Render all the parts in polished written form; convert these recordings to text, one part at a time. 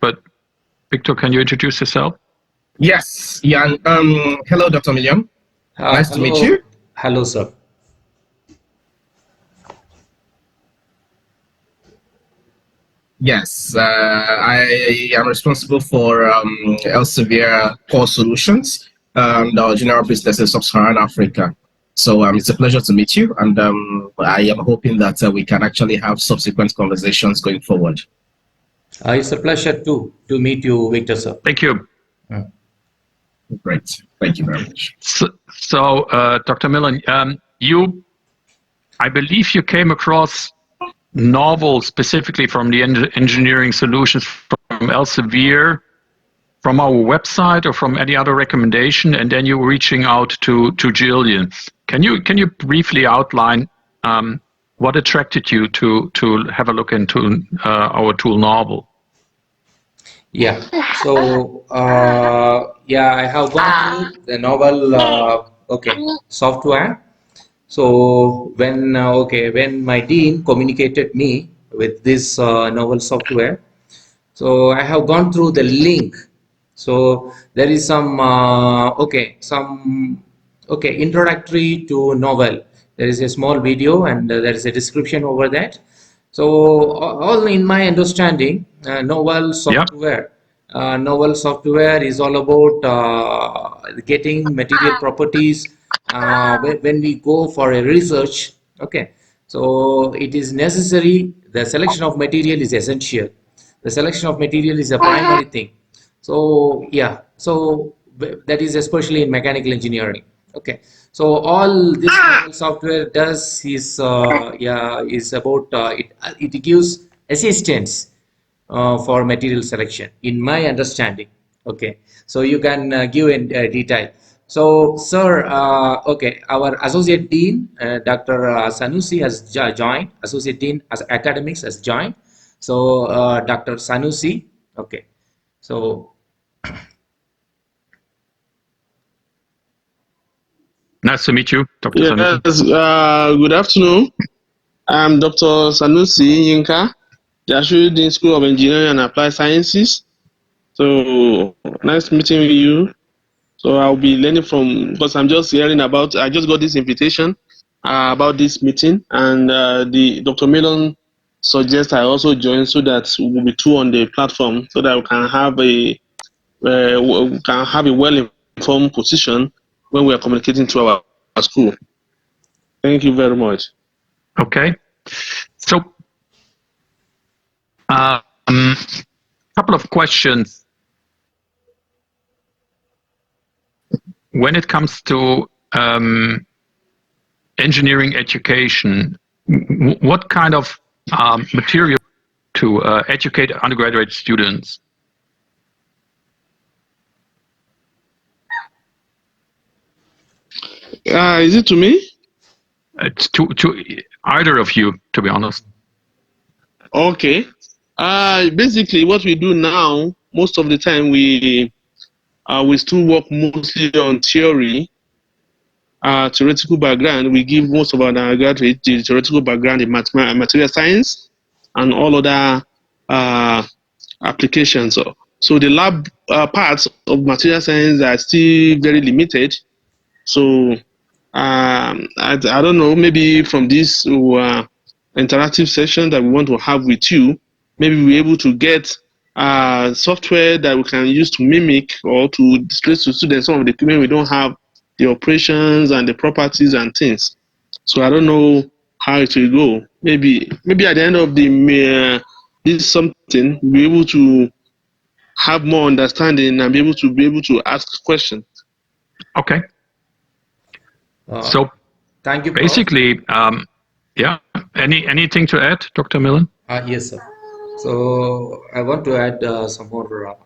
but Victor, can you introduce yourself? Yes. Yeah. Hello, Dr. Milliam. Nice to meet you. Hello, sir. Yes, I am responsible for Elsevier Core Solutions, the general business in Sub-Saharan Africa. So it's a pleasure to meet you, and I am hoping that we can actually have subsequent conversations going forward. It's a pleasure to meet you, Victor, sir. Thank you. Great. Thank you very much. So Dr. Millen, I believe you came across Knovel specifically from the engineering solutions from Elsevier, from our website or from any other recommendation, and then you were reaching out to Jillian. Can you briefly outline what attracted you to have a look into our tool Knovel? Yeah. So yeah, I have gone through the Knovel software. So when when my dean communicated me with this Knovel software, so I have gone through the link. So there is some introductory to Knovel. There is a small video and there is a description over that. So all in my understanding, Knovel software. Knovel software is all about getting material properties when we go for a research. Okay, so it is necessary. The selection of material is essential. The selection of material is a primary thing. So yeah, so that is especially in mechanical engineering. Okay, so all this software does is about it gives assistance for material selection, in my understanding. Okay, so you can give in detail. So sir, our associate dean Dr. Sanusi has joined. Associate dean as academics has joined. So Dr. Sanusi. Okay, so nice to meet you, Dr. Sanusi. Yes, good afternoon. I'm Dr. Sanusi Yinka, the Associate Dean School of Engineering and Applied Sciences. So nice meeting with you. So I'll be learning from, because I'm just hearing about, I just got this invitation about this meeting, and the Dr. Milon suggests I also join so that we will be two on the platform, so that we can have a well-informed position when we are communicating to our school. Thank you very much. Okay, so couple of questions. When it comes to engineering education, what kind of material to educate undergraduate students? Is it to me? It's to either of you, to be honest. Okay. Basically, what we do now, most of the time, we still work mostly on theory, theoretical background. We give most of our undergraduates the theoretical background in material science and all other applications. So the lab parts of material science are still very limited. So I don't know, maybe from this interactive session that we want to have with you, maybe we're able to get software that we can use to mimic or to display to students some of the equipment we don't have, the operations and the properties and things. So I don't know how it will go. Maybe at the end of the this something, we'll be able to have more understanding and be able to ask questions. Okay. So thank you, Prof. Basically, yeah. Anything to add, Dr. Millen? Yes, sir. So I want to add some more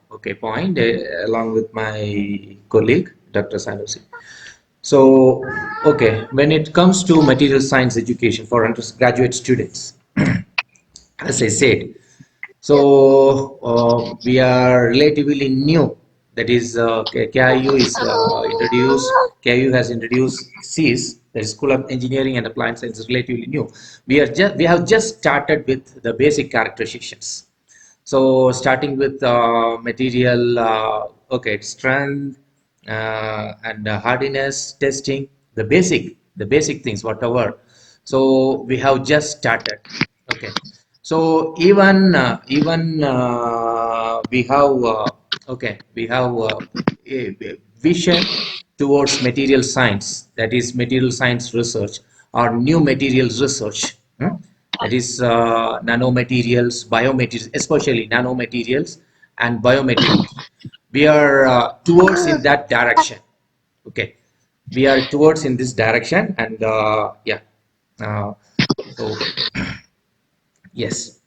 point along with my colleague, Dr. Sanusi. So when it comes to material science education for undergraduate students, as I said, so we are relatively new. That is, KIU is introduced. KIU has introduced SEAS, the School of Engineering and Applied Science, is relatively new. We have just started with the basic characterizations. So starting with material, okay, strength and hardiness testing, the basic things, whatever. So we have just started. Okay. So even we have we have a vision towards material science, that is material science research or new materials research. That is nanomaterials, biomaterials, especially nanomaterials and biomaterials. We are towards in that direction. Okay, we are towards in this direction, and yeah. So yes.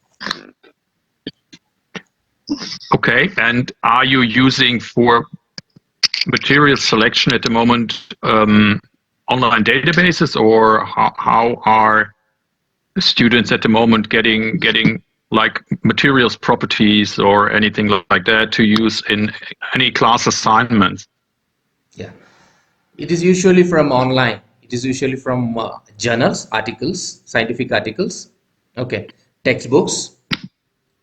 Okay, and are you using for material selection at the moment online databases, or how are students at the moment getting like materials properties or anything like that to use in any class assignments? Yeah, it is usually from online. It is usually from journals, articles, scientific articles. Okay, textbooks,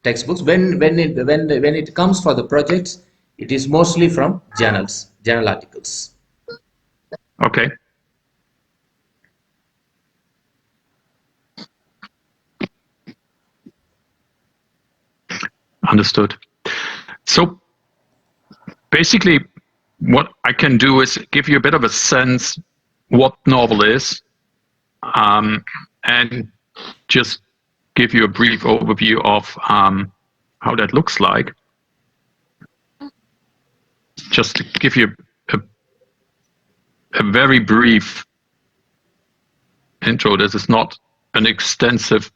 textbooks. When it comes for the projects, it is mostly from journals, journal articles. Okay. Understood. So basically, what I can do is give you a bit of a sense what Knovel is, and just give you a brief overview of how that looks like. Just to give you a very brief intro. This is not an extensive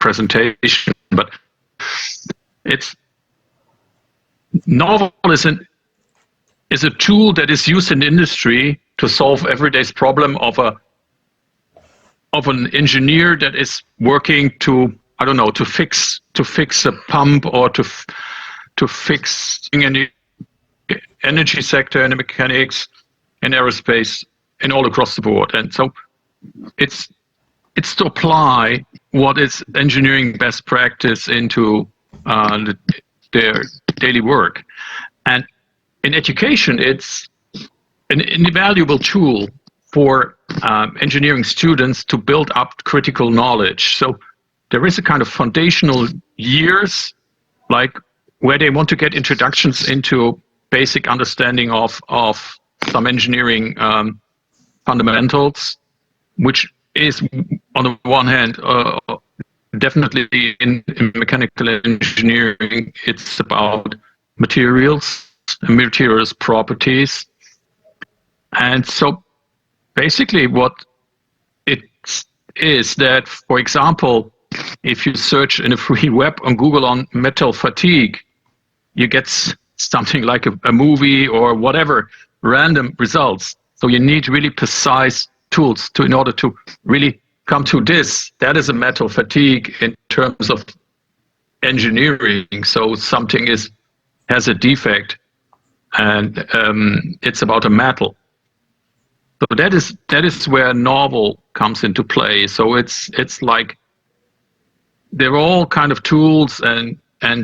presentation, but it's Knovel is a tool that is used in industry to solve everyday's problem of an engineer that is working to, I don't know, to fix a pump, or to fix in the energy sector, in the mechanics, in aerospace, and all across the board. And so it's to apply what is engineering best practice into their daily work. And in education, it's an invaluable tool for engineering students to build up critical knowledge. So there is a kind of foundational years, like where they want to get introductions into basic understanding of some engineering fundamentals, which is on the one hand definitely in mechanical engineering, it's about materials and materials properties. And so basically what it is that, for example, if you search in a free web on Google on metal fatigue, you get something like a movie or whatever, random results. So you need really precise tools in order to really come to this. That is a metal fatigue in terms of engineering. So something has a defect, and it's about a metal. So that is where Knovel comes into play. So it's like there are all kind of tools and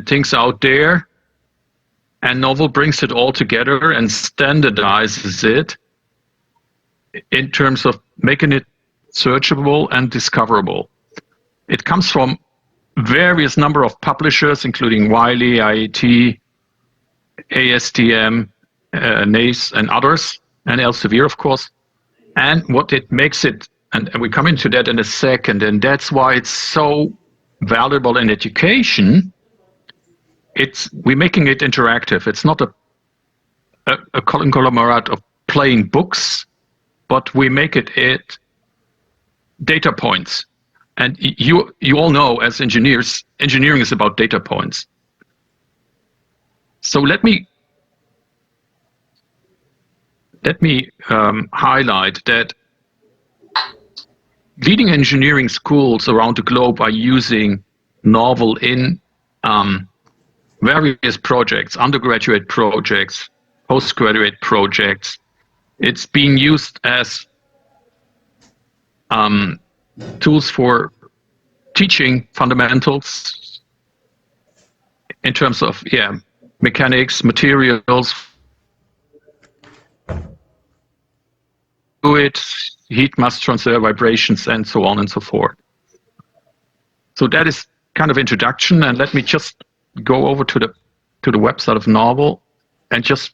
things out there, and Knovel brings it all together and standardizes it in terms of making it searchable and discoverable. It comes from various number of publishers, including Wiley, IET, ASTM, NACE, and others, and Elsevier, of course. And what it makes it, and we come into that in a second, and that's why it's so valuable in education. We're making it interactive. It's not a conglomerate of plain books, but we make it data points. And you all know, as engineers, engineering is about data points. So let me highlight that leading engineering schools around the globe are using Knovel in various projects, undergraduate projects, postgraduate projects. It's being used as tools for teaching fundamentals in terms of mechanics, materials, fluid, heat mass transfer, vibrations, and so on and so forth. So that is kind of introduction, and let me just go over to the website of Knovel and just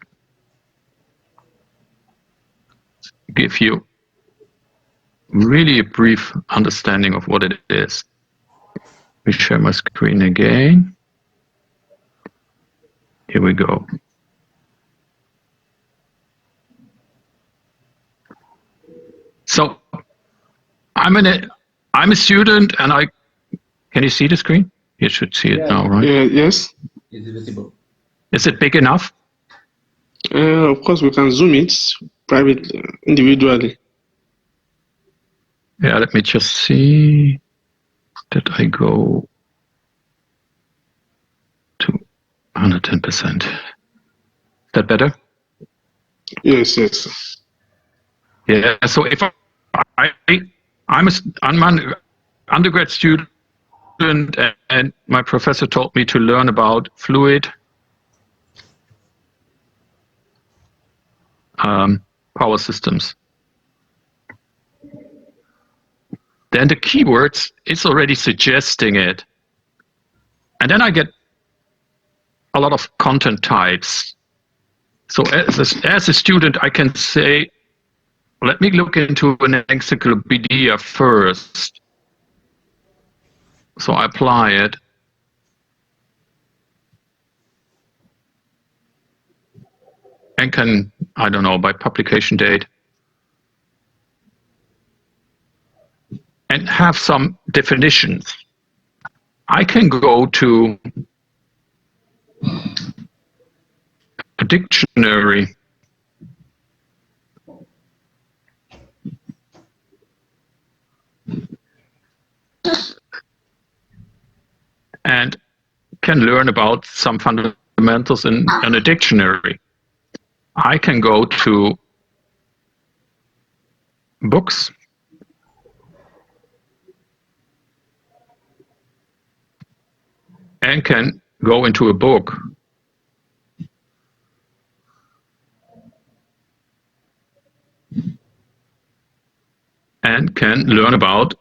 give you really a brief understanding of what it is. Let me share my screen again. Here we go. So I'm a student, and can you see the screen? You should see it now, right? Yes. Is it visible? Is it big enough? Of course, we can zoom it individually. Yeah, let me just see that I go to 110%. Is that better? Yes. Yeah, so if I'm an undergrad student, and my professor told me to learn about fluid power systems. Then the keywords, it's already suggesting it. And then I get a lot of content types. So as a student, I can say, let me look into an encyclopedia first. So I apply it. And can, I don't know, by publication date, and have some definitions. I can go to a dictionary and can learn about some fundamentals in a dictionary. I can go to books and can go into a book and can learn about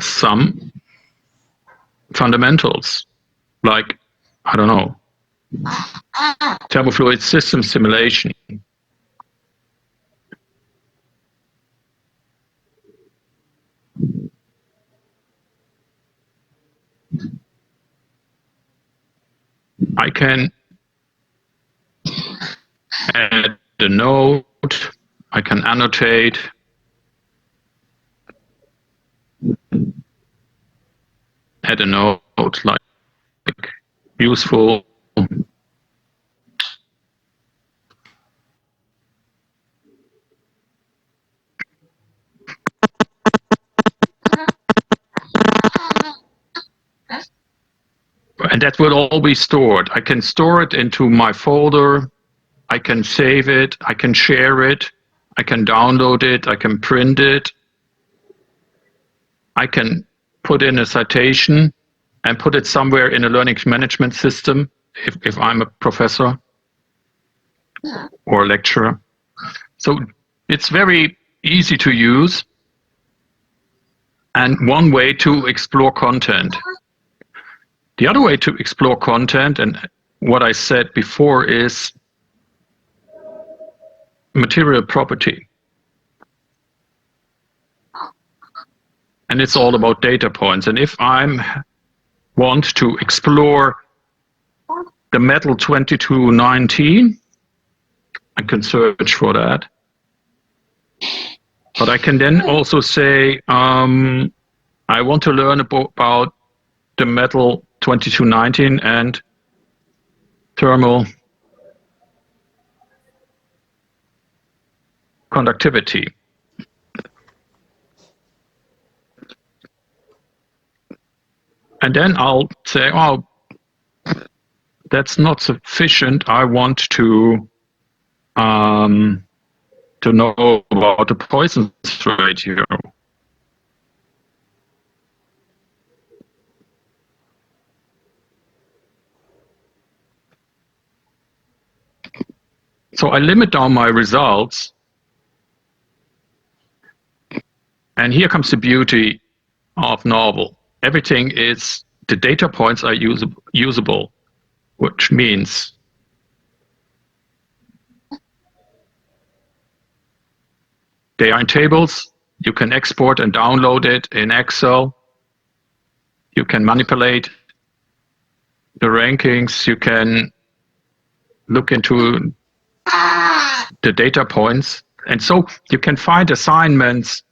some fundamentals, like, I don't know, thermofluid system simulation. I can add a note, I can annotate, add a note like useful, and that will all be stored. I can store it into my folder, I can save it, I can share it, I can download it, I can print it, I can put in a citation and put it somewhere in a learning management system if I'm a professor or a lecturer. So it's very easy to use and one way to explore content. The other way to explore content, and what I said before, is material property. And it's all about data points. And if I want to explore the metal 2219, I can search for that. But I can then also say, I want to learn about the metal 2219 and thermal conductivity. And then I'll say, oh, that's not sufficient. I want to know about the Poisson's ratio. So I limit down my results. And here comes the beauty of Knovel. Everything is, the data points are usable, which means they are in tables. You can export and download it in Excel. You can manipulate the rankings. You can look into the data points. And so you can find assignments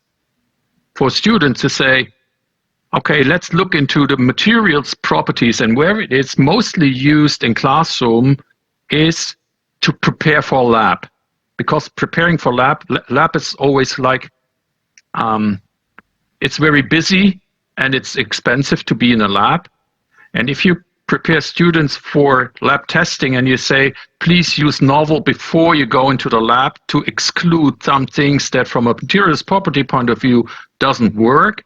for students to say, okay, let's look into the materials properties, and where it is mostly used in classroom is to prepare for lab. Because preparing for lab is always like, it's very busy and it's expensive to be in a lab. And if you prepare students for lab testing and you say, please use Knovel before you go into the lab to exclude some things that from a materials property point of view doesn't work,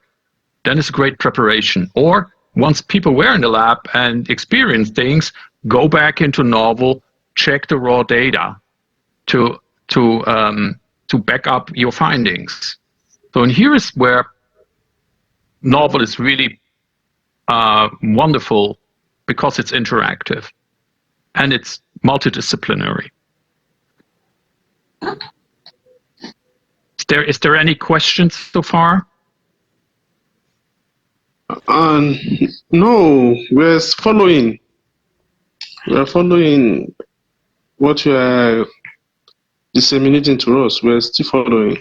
then it's great preparation. Or once people were in the lab and experienced things, go back into Knovel, check the raw data to back up your findings. So and here is where Knovel is really wonderful, because it's interactive and it's multidisciplinary. Is there any questions so far? No, we're following. We're following what you are disseminating to us. We're still following.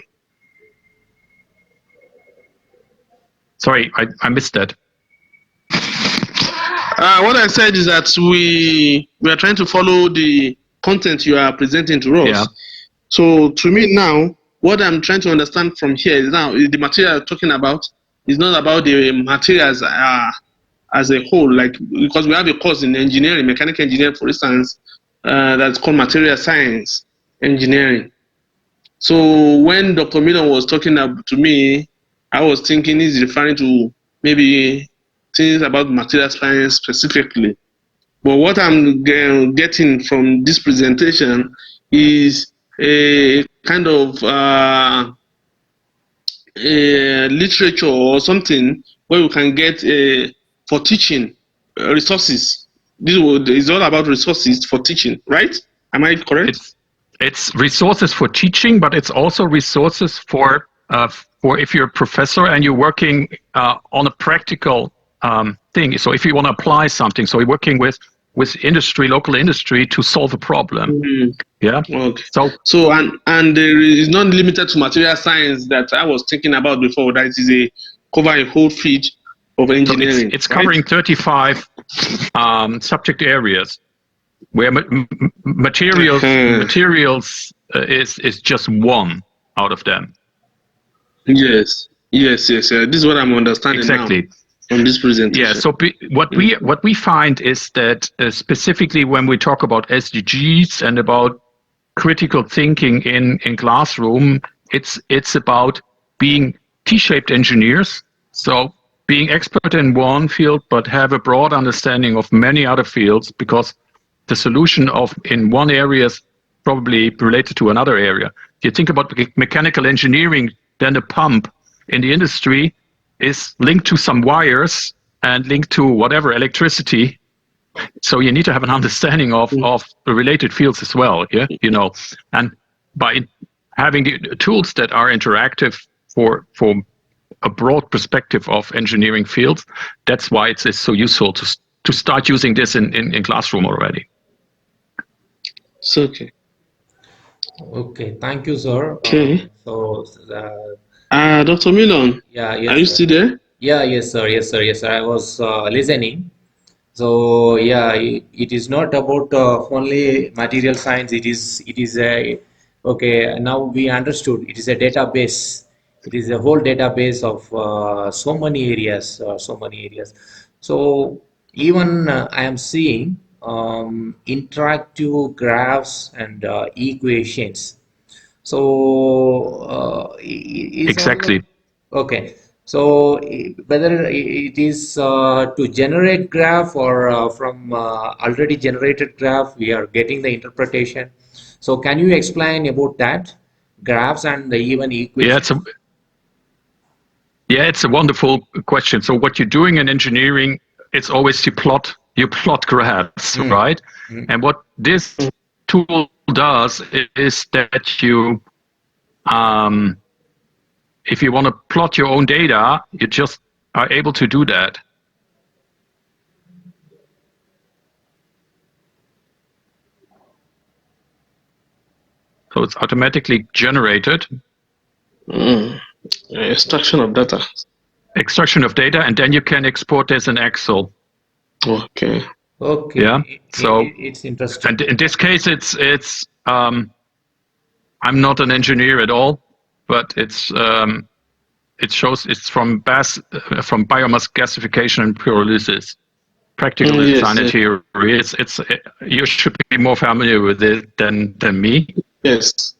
Sorry, I missed that. What I said is that we are trying to follow the content you are presenting to us. Yeah. So to me now, what I'm trying to understand from here is now the material you're talking about is not about the materials as a whole, like, because we have a course in engineering, mechanical engineering, for instance, that's called material science engineering. So when Dr. Milon was talking to me, I was thinking he's referring to maybe things about material science specifically. But what I'm getting from this presentation is a kind of literature or something where we can get for teaching resources. This is all about resources for teaching, right? Am I correct? It's resources for teaching, but it's also resources for if you're a professor and you're working on a practical thing. So if you want to apply something, so you're working with industry, local industry, to solve a problem. Mm-hmm. Yeah. Okay. So and there is not limited to material science that I was thinking about before. That is cover a whole field of engineering. So it's covering 35 subject areas, where materials is just one out of them. Yes. This is what I'm understanding exactly. now from this presentation. Yeah. So what we find is that specifically when we talk about SDGs and about critical thinking in classroom, it's about being T-shaped engineers. So being expert in one field, but have a broad understanding of many other fields, because the solution in one area is probably related to another area. If you think about mechanical engineering, then a pump in the industry is linked to some wires and linked to whatever electricity. So you need to have an understanding of the related fields as well. Yeah, and by having the tools that are interactive for a broad perspective of engineering fields, that's why it's so useful to start using this in classroom already. It's okay. Okay, thank you, sir. Okay. Dr. Milon. Yeah, yes, are you sir. still there? Yeah, yes, sir. I was listening. So yeah, it is not about only material science. It is a okay. Now we understood. It is a database. It is a whole database of so many areas. So even I am seeing interactive graphs and equations. So Exactly. Okay. So whether it is to generate graph or from already generated graph, we are getting the interpretation. So can you explain about that, graphs and even equations? It's a wonderful question. So what you're doing in engineering, it's always you plot graphs, right? And what this tool does is that you, if you want to plot your own data, you just are able to do that. So it's automatically generated. Extraction of data. Extraction of data, and then you can export this in Excel. Okay. Okay. Yeah. So it's interesting. And in this case, it's I'm not an engineer at all, but it shows it's from biomass gasification and pyrolysis. Practical design and theory. It's you should be more familiar with it than me. Yes.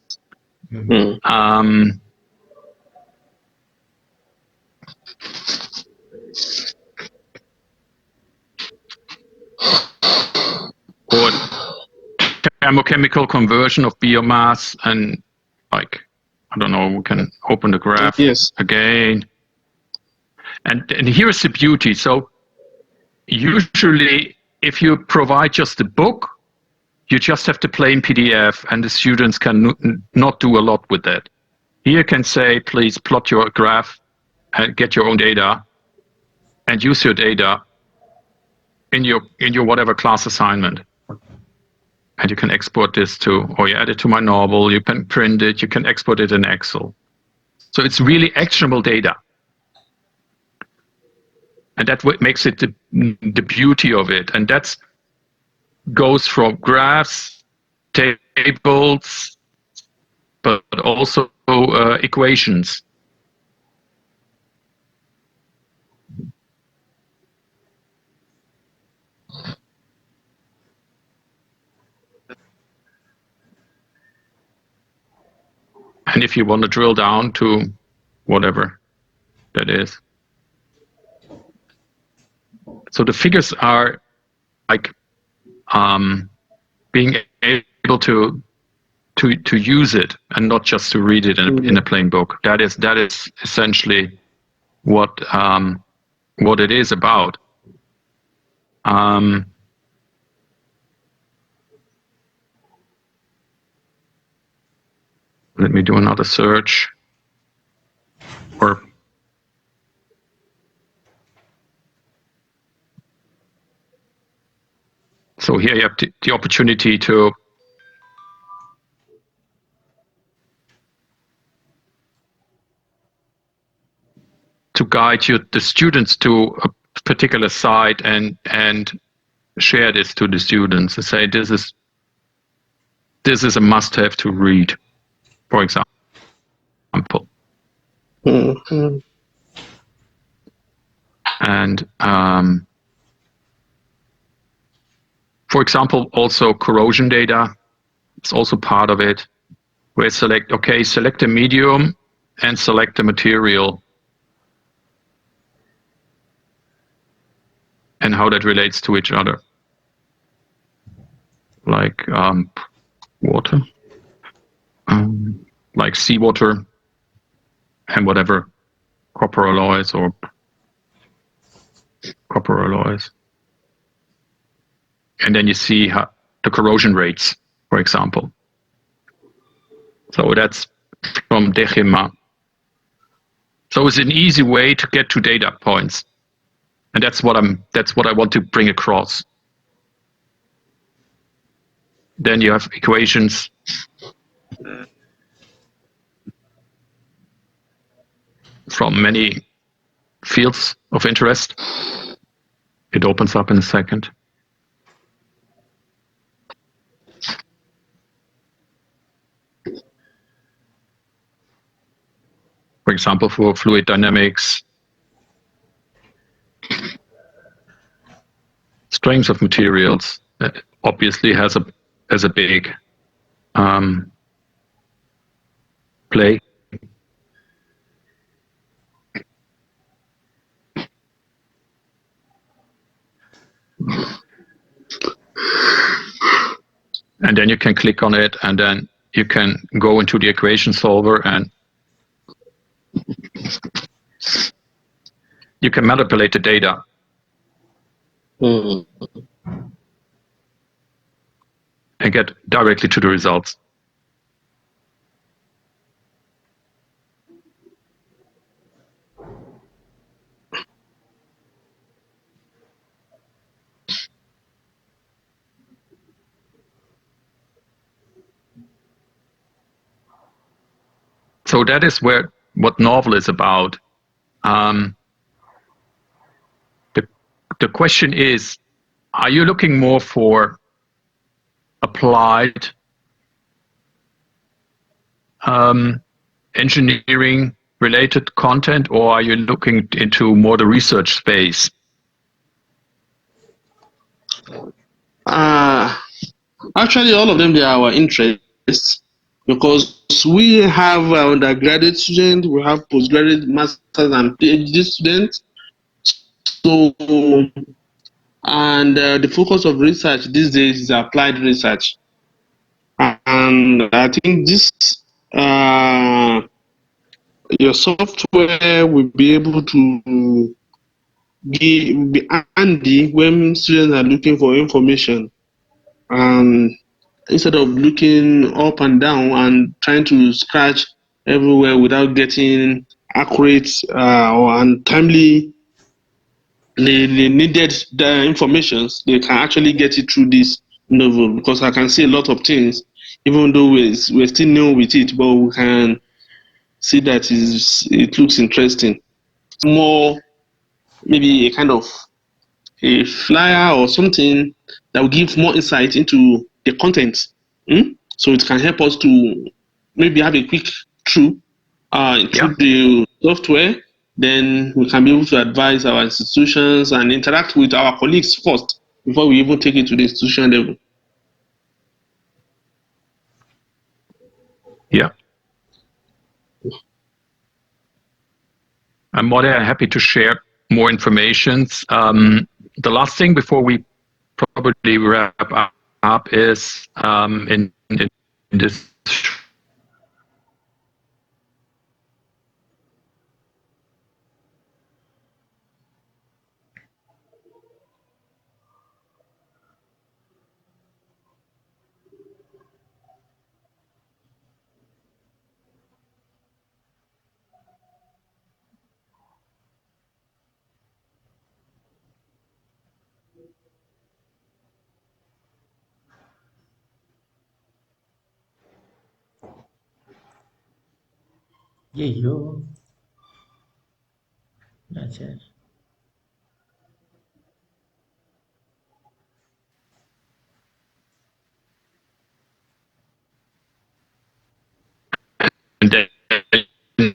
Or thermochemical conversion of biomass, and like, I don't know, we can open the graph again. And here is the beauty. So usually if you provide just a book, you just have the plain PDF and the students can not do a lot with that. Here you can say, please plot your graph and get your own data and use your data in your whatever class assignment. And you can export this to, or you add it to my Knovel, you can print it, you can export it in Excel. So it's really actionable data. And that's what makes it the beauty of it. And that's goes from graphs, tables, but also equations. And if you want to drill down to whatever that is. So the figures are like being able to use it and not just to read it in a plain book. That is essentially what it is about. Let me do another search. Or so here you have the opportunity to guide the students to a particular site and share this to the students and say this is a must-have to read, for example. And for example, also corrosion data is also part of it, where select a medium and select a material and how that relates to each other. Like water, like seawater and whatever, copper alloys or copper alloys. And then you see the corrosion rates, for example. So that's from Dechema. So it's an easy way to get to data points. And that's what I want to bring across. Then you have equations. From many fields of interest. It opens up in a second. For example, for fluid dynamics, strengths of materials obviously has a big play. and then you can click on it, and then you can go into the equation solver, and you can manipulate the data. Mm. And get directly to the results. So that is what Knovel is about. The question is, are you looking more for applied engineering related content, or are you looking into more the research space? Actually, all of them, they are our interests, because we have undergraduate students, we have postgraduate, masters, and PhD students. So, and the focus of research these days is applied research. And I think this, your software will be able to be handy when students are looking for information. And instead of looking up and down and trying to scratch everywhere without getting accurate and timely the needed information, they can actually get it through this novel, because I can see a lot of things, even though we're still new with it, but we can see that it looks interesting. More maybe a kind of a flyer or something that will give more insight into the content. So it can help us to maybe have a quick through the software. Then we can be able to advise our institutions and interact with our colleagues first before we even take it to the institution level. Yeah. I'm more than happy to share more information. The last thing before we probably wrap up is in this Yeah, yo. That's it. and then you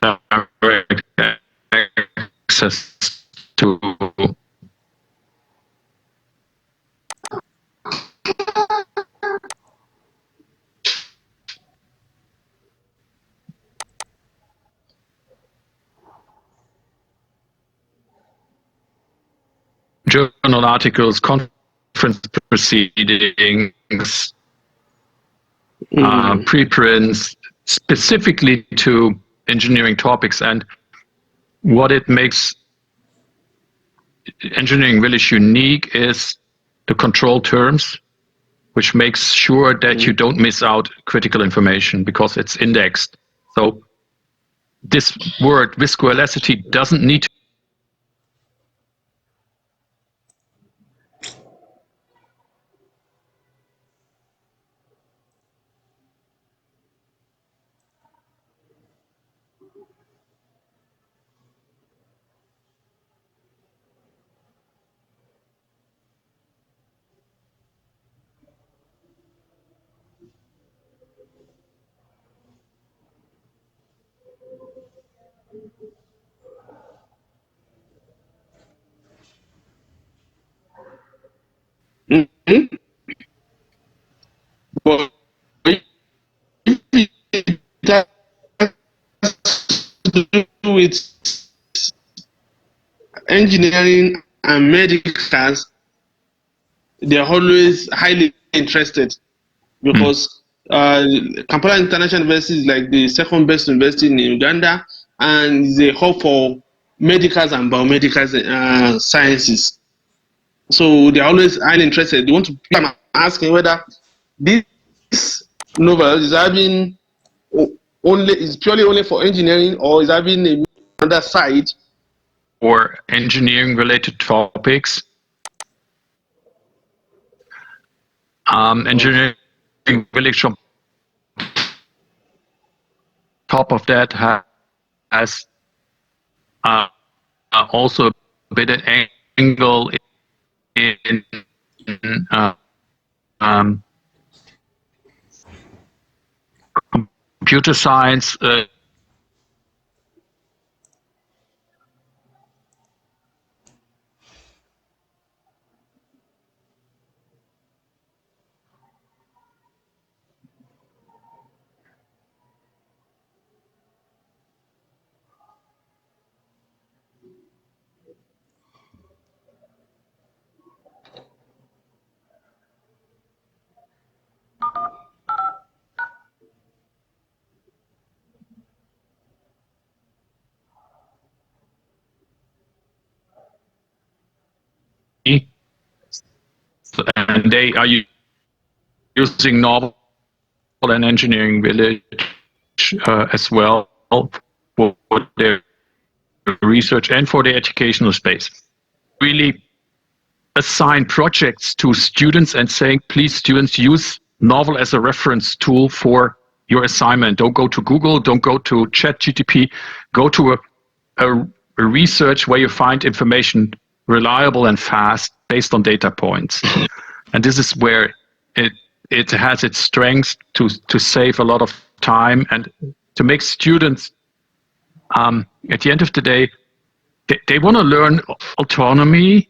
have direct access to journal articles, conference proceedings, preprints, specifically to engineering topics. And what it makes engineering village unique is the control terms, which makes sure that you don't miss out critical information because it's indexed. So this word viscoelasticity doesn't need to But if it has to do with engineering and medicals, they're always highly interested because Kampala International University is like the second best university in Uganda and is a hub for medicals and biomedical sciences. So they're always highly interested. They want to I'm asking whether this novel is having is purely only for engineering or is having a other side or engineering related topics. Engineering village on top of that has also a bit of angle in computer science. And they are using Knovel and Engineering Village as well for their research and for the educational space. Really assign projects to students and saying, please students, use Knovel as a reference tool for your assignment. Don't go to Google, don't go to ChatGPT, go to a research where you find information reliable and fast based on data points. And this is where it has its strengths to save a lot of time and to make students, at the end of the day, they want to learn autonomy.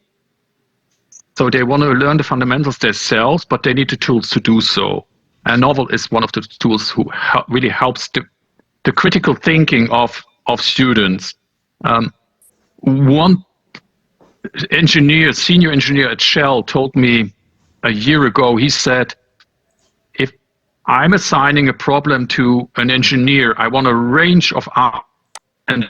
So they want to learn the fundamentals themselves, but they need the tools to do so. And Knovel is one of the tools who really helps the critical thinking of students. One engineer, senior engineer at Shell, told me a year ago, he said, if I'm assigning a problem to an engineer, I want a range of and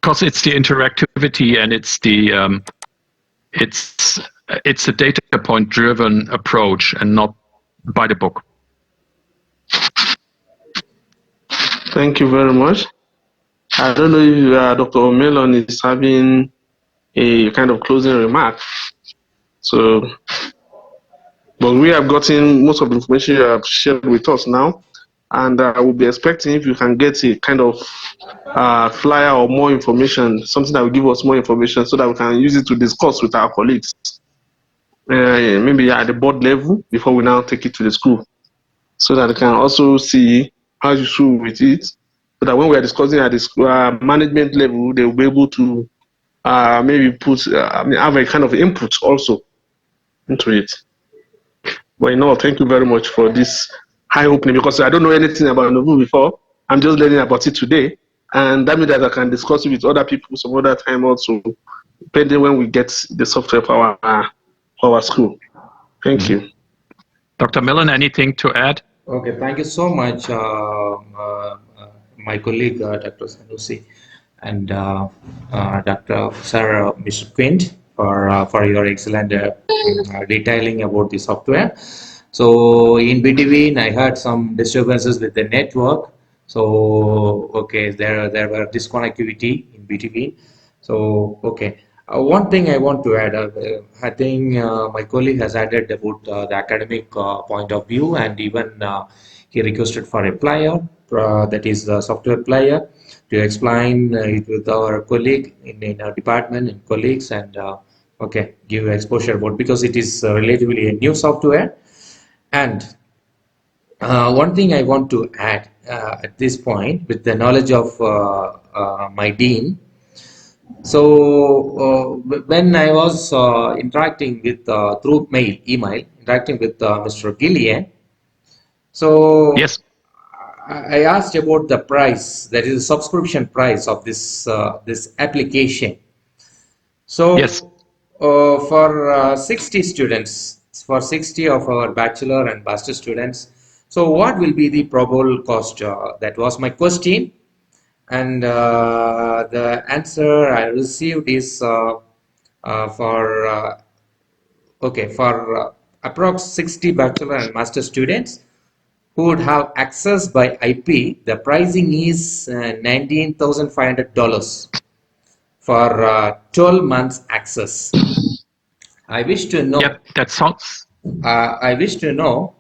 because it's the interactivity and it's the it's a data point driven approach and not by the book. Thank you very much. I don't know if Dr. Melon is having a kind of closing remark. So, but we have gotten most of the information you have shared with us now, and I will be expecting if you can get a kind of flyer or more information, something that will give us more information so that we can use it to discuss with our colleagues, maybe at the board level before we now take it to the school, so that they can also see how you show with it, so that when we are discussing at the management level, they will be able to maybe put, have a kind of input also into it. But thank you very much for this high opening, because I don't know anything about Knovel before. I'm just learning about it today, and that means that I can discuss it with other people some other time also, depending when we get the software for our school. Thank you. Dr. Millen, anything to add? Okay, thank you so much, my colleague, Dr. Sanusi, and Dr. Sir, Mr. Quint, for your excellent detailing about the software. So in between, I had some disturbances with the network. So okay, there were disconnectivity in between. So okay, one thing I want to add, I think my colleague has added about the academic point of view, and even he requested for a player, that is the software player, to explain it with our colleague in our department and colleagues, and okay, give exposure about, because it is relatively a new software. And one thing I want to add at this point, with the knowledge of my dean. So when I was interacting with through email, interacting with Mr. Gillian, so Yes. I asked about the price, that is the subscription price of this application. Yes. So for 60 students, for 60 of our bachelor and master students, so what will be the probable cost? That was my question, and the answer I received is for okay, for approx 60 bachelor and master students who would have access by IP. The pricing is $19,500 for 12 months access. I wish to know. Yep. That sounds. I wish to know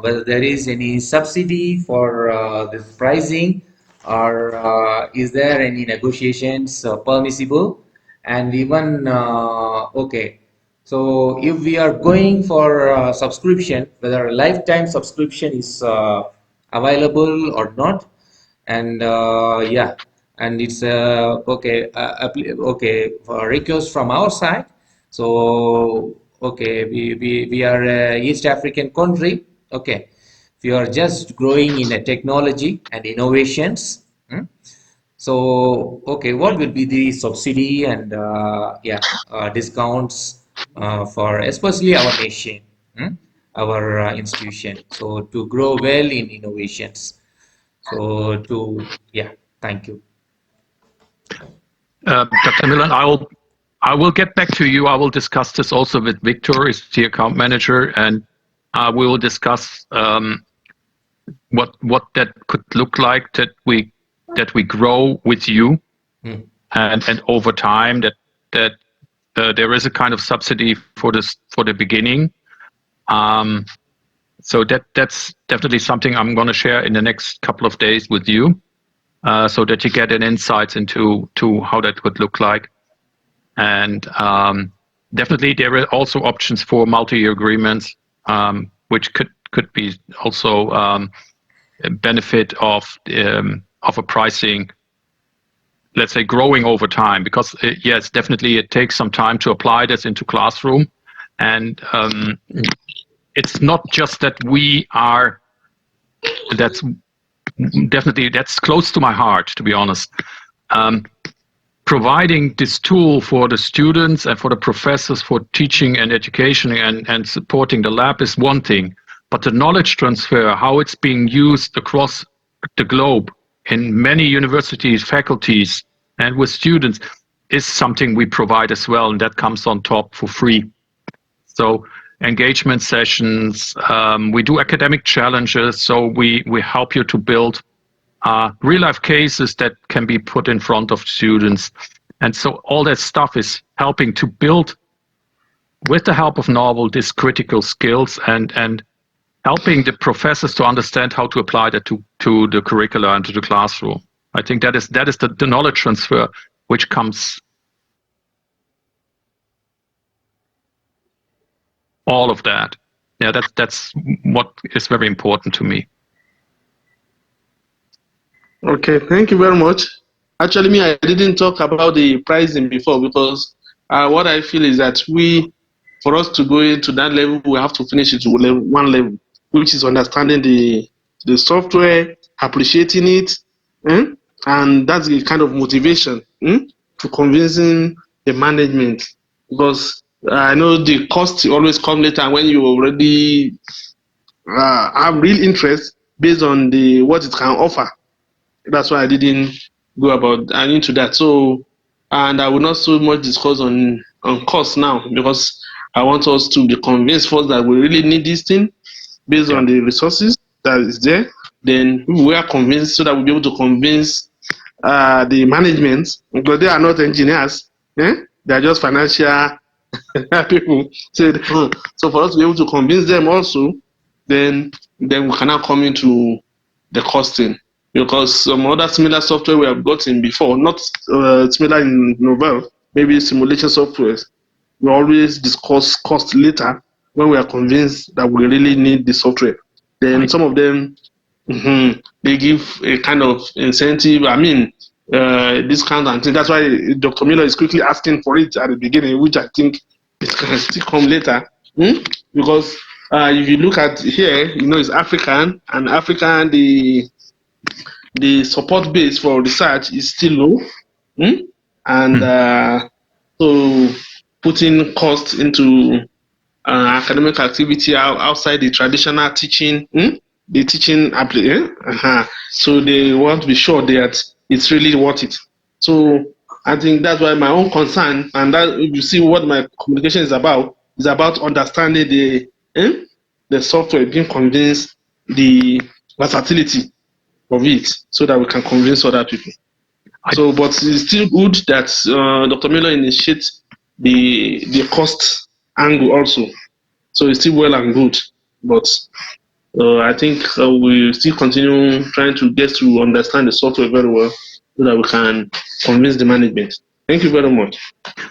whether there is any subsidy for this pricing, or is there any negotiations permissible? And even okay, so if we are going for subscription, whether a lifetime subscription is available or not, and yeah, and it's okay, okay, for request from our side. So okay, we are a East African country. Okay, we are just growing in a technology and innovations. So okay, what will be the subsidy and yeah, discounts for especially our nation, our institution, so to grow well in innovations. So to, yeah, thank you. Dr. Milan, I will get back to you. I will discuss this also with Victor, is the account manager, and we will discuss what that could look like, that we grow with you, and over time that there is a kind of subsidy for the beginning. So that's definitely something I'm going to share in the next couple of days with you, so that you get an insight into how that would look like. And definitely there are also options for multi-year agreements, which could be also a benefit of a pricing, let's say, growing over time, because yes, definitely it takes some time to apply this into classroom. And it's not just that that's definitely, that's close to my heart, to be honest. Providing this tool for the students and for the professors for teaching and education and supporting the lab is one thing, but the knowledge transfer, how it's being used across the globe in many universities, faculties, and with students, is something we provide as well, and that comes on top for free. So engagement sessions, we do academic challenges, so we help you to build real life cases that can be put in front of students. And so all that stuff is helping to build, with the help of Knovel, these critical skills, and helping the professors to understand how to apply that to the curricula and to the classroom. I think that is the knowledge transfer which comes, all of that. Yeah, that's what is very important to me. Okay, thank you very much. Actually, I didn't talk about the pricing before, because what I feel is that for us to go into that level, we have to finish it to one level, which is understanding the software, appreciating it, and that's the kind of motivation to convincing the management, because I know the cost always come later when you already have real interest based on what it can offer. That's why I didn't go into that. So, and I will not so much discuss on cost now, because I want us to be convinced first that we really need this thing, based on the resources that is there. Then we are convinced so that we'll be able to convince the management, because they are not engineers, they are just financial people. So for us to be able to convince them also, then we can now come into the costing, because some other similar software we have gotten before, not similar in Knovel, maybe simulation software, we always discuss cost later when we are convinced that we really need the software. Then some of them, they give a kind of incentive, discount and things. That's why Dr. Miller is quickly asking for it at the beginning, which I think it can still come later. Because if you look at here, it's African, and African, the support base for research is still low. And so putting cost into academic activity outside the traditional teaching, the teaching so they want to be sure that it's really worth it. So I think that's why my own concern, and that you see what my communication is about understanding the software, being convinced the versatility of it, so that we can convince other people. So, but it's still good that Dr. Miller initiates the cost angle also. So it's still well and good, but I think we still continue trying to get to understand the software very well so that we can convince the management. Thank you very much.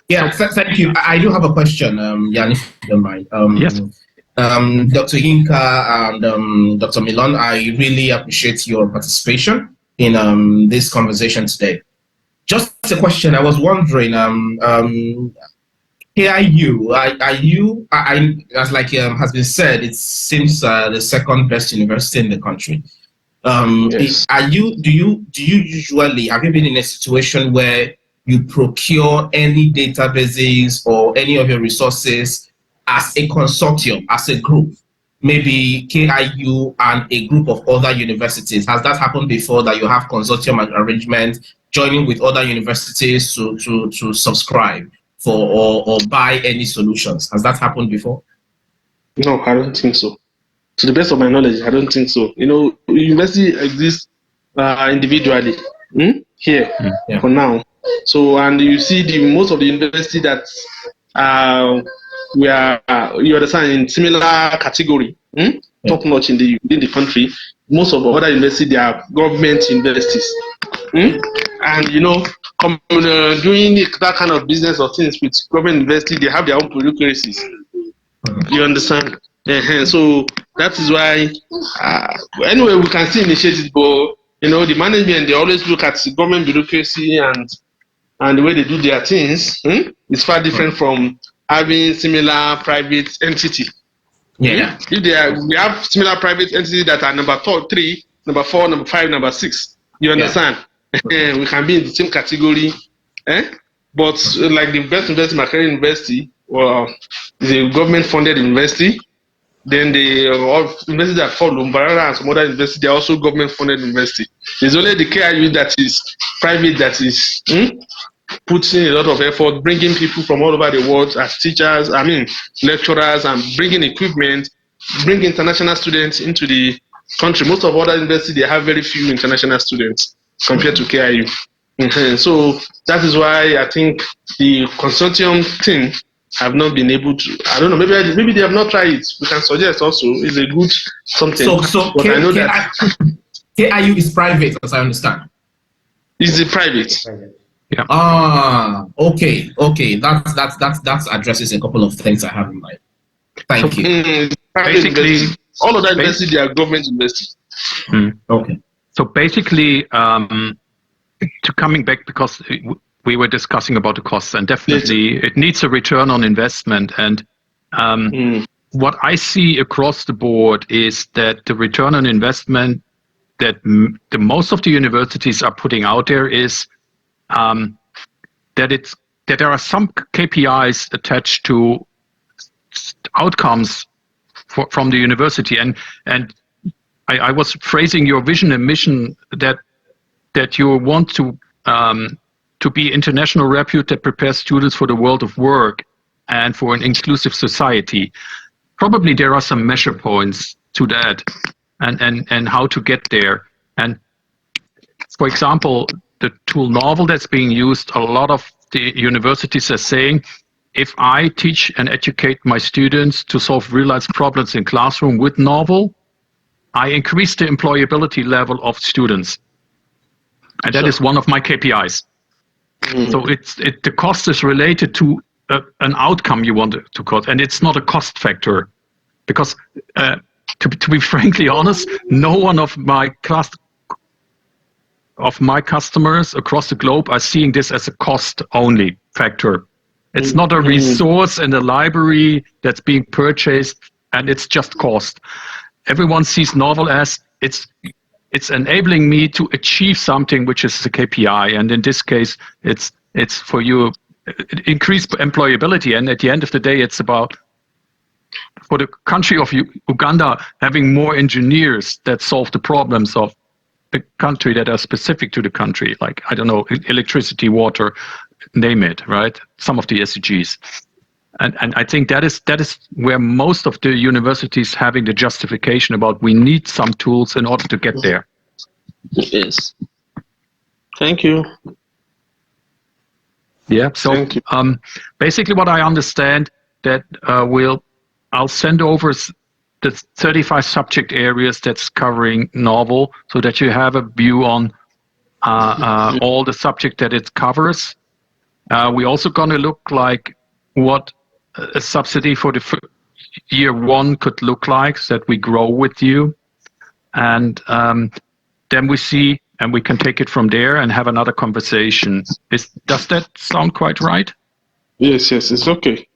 Yeah, thank you. I do have a question, Jan, if you don't mind. Yes. Dr. Yinka and Dr. Milan, I really appreciate your participation in this conversation today. Just a question, I was wondering, KIU, as has been said, it seems the second best university in the country. Yes. Do you usually, have you been in a situation where you procure any databases or any of your resources as a consortium, as a group, maybe KIU and a group of other universities? Has that happened before, that you have consortium arrangement joining with other universities to subscribe for or buy any solutions? Has that happened before? No, I don't think so. To the best of my knowledge, I don't think so. University exists individually here for now. So, and you see most of the university that we are, you understand, in similar category, top notch within the country. Most of the other universities, they are government universities. And doing that kind of business or things with government university, they have their own bureaucracies. You understand? So that is why anyway we can still initiate it, but the management, they always look at the government bureaucracy and the way they do their things. It's far different from having similar private entity. Yeah. If we have similar private entities that are number 3, number 4, number 5, number 6. You understand? We can be in the same category. But like the best university, Makerere University, well, is a government-funded university. Then the universities that follow, Umbarara and some other universities, they are also government-funded university. There's only the KIU that is private, that is putting a lot of effort, bringing people from all over the world as teachers, lecturers, and bringing equipment, bringing international students into the country. Most of other universities, they have very few international students compared to KIU. So that is why I think the consortium thing have not been able to. I don't know. Maybe they have not tried it. We can suggest also. It's a good something. So but I know that KIU is private, as I understand. It's a private. Yeah. Okay. That addresses a couple of things I have in mind. Thank you. Basically, all of that universities, they are government universities. Okay. So basically, to coming back, because we were discussing about the costs, and definitely it needs a return on investment. And what I see across the board is that the return on investment that the most of the universities are putting out there is that there are some KPIs attached to outcomes from the university, and I was phrasing your vision and mission that you want to be international repute that prepares students for the world of work and for an inclusive society. Probably there are some measure points to that, and how to get there. And for example, the tool Knovel that's being used, a lot of the universities are saying, if I teach and educate my students to solve real-life problems in classroom with Knovel, I increase the employability level of students. And that is one of my KPIs. So the cost is related to an outcome you want to cost, and it's not a cost factor. Because to be frankly honest, no one of my customers across the globe are seeing this as a cost-only factor. It's not a resource in the library that's being purchased, and it's just cost. Everyone sees Knovel as it's enabling me to achieve something which is a KPI, and in this case, it's for you increased employability. And at the end of the day, it's about, for the country of Uganda, having more engineers that solve the problems of the country that are specific to the country, like, I don't know, electricity, water, name it, right? Some of the SDGs. And I think that is where most of the universities having the justification about we need some tools in order to get there. Yes. Thank you. Yeah. So basically, what I understand that I'll send over the 35 subject areas that's covering Knovel, so that you have a view on all the subject that it covers. We're also going to look like what a subsidy for the year one could look like, so that we grow with you. And then we see, and we can take it from there and have another conversation. Does that sound quite right? Yes, it's okay.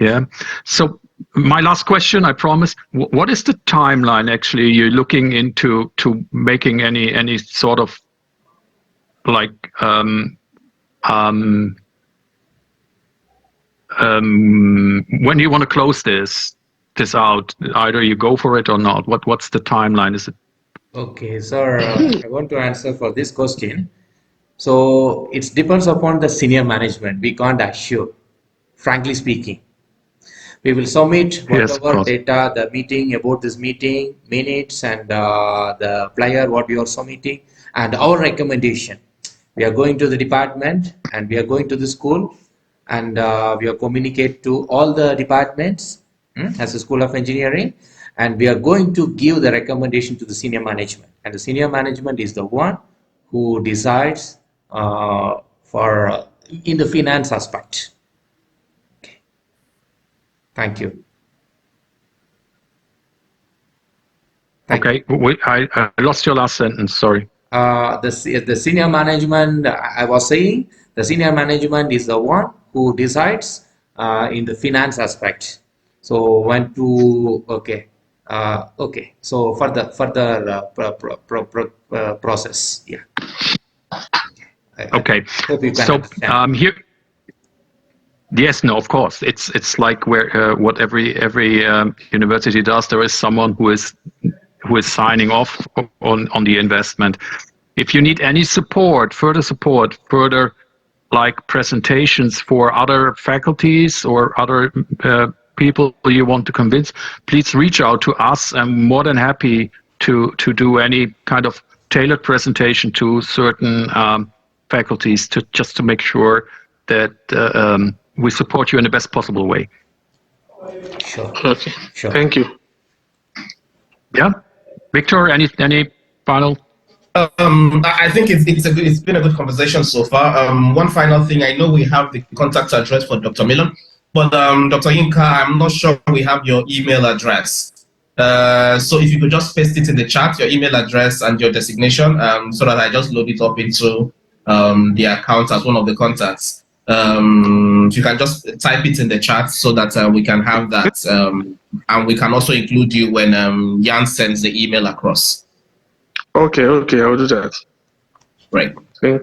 Yeah. So my last question, I promise. What is the timeline actually you're looking into to making any sort of like when you want to close this out? Either you go for it or not. What's the timeline? Is it? Okay, sir, I want to answer for this question. So it depends upon the senior management. We can't assure, frankly speaking. We will submit whatever data, the meeting, about this meeting, minutes, and the flyer, what we are submitting, and our recommendation. We are going to the department, and we are going to the school, and we are communicate to all the departments as a School of Engineering, and we are going to give the recommendation to the senior management. And the senior management is the one who decides for in the finance aspect. Thank you. Okay, I lost your last sentence, sorry. The senior management, I was saying, the senior management is the one who decides in the finance aspect. So when to, okay, so further process, yeah. Okay, Hope you can so understand. here. Yes, no, of course. It's like where what every university does. There is someone who is signing off on the investment. If you need any support, further like presentations for other faculties or other people you want to convince, please reach out to us. I'm more than happy to do any kind of tailored presentation to certain faculties just to make sure that we support you in the best possible way. Sure. Okay. Sure. Thank you. Yeah, Victor, any final? I think it's been a good conversation so far. One final thing, I know we have the contact address for Dr. Milan, but Dr. Yinka, I'm not sure we have your email address. So if you could just paste it in the chat, your email address and your designation, so that I just load it up into the account as one of the contacts. If you can just type it in the chat so that we can have that, and we can also include you when Jan sends the email across. Okay, I'll do that. Right. Okay.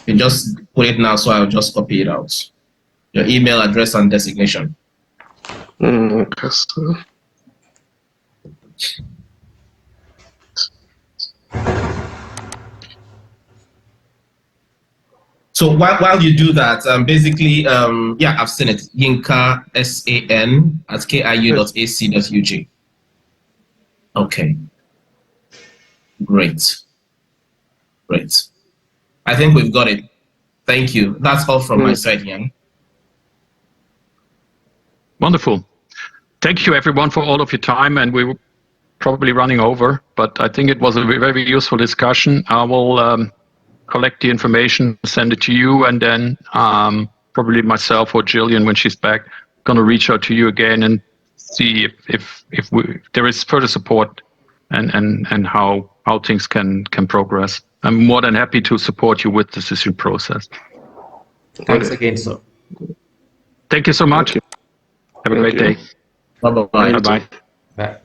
You just put it now, so I'll just copy it out. Your email address and designation. Okay. So while you do that, basically, yeah, I've seen it. Yinka SAN at kiu.ac.ug. Okay, great, great. I think we've got it. Thank you. That's all from my side, Ian. Wonderful. Thank you, everyone, for all of your time. And we were probably running over, but I think it was a very useful discussion. I will collect the information, send it to you, and then probably myself or Jillian, when she's back, going to reach out to you again and see if there is further support and how things can progress. I'm more than happy to support you with the decision process. Thanks again, sir. Thank you so much. Have a great day. Bye-bye. Bye-bye. Bye.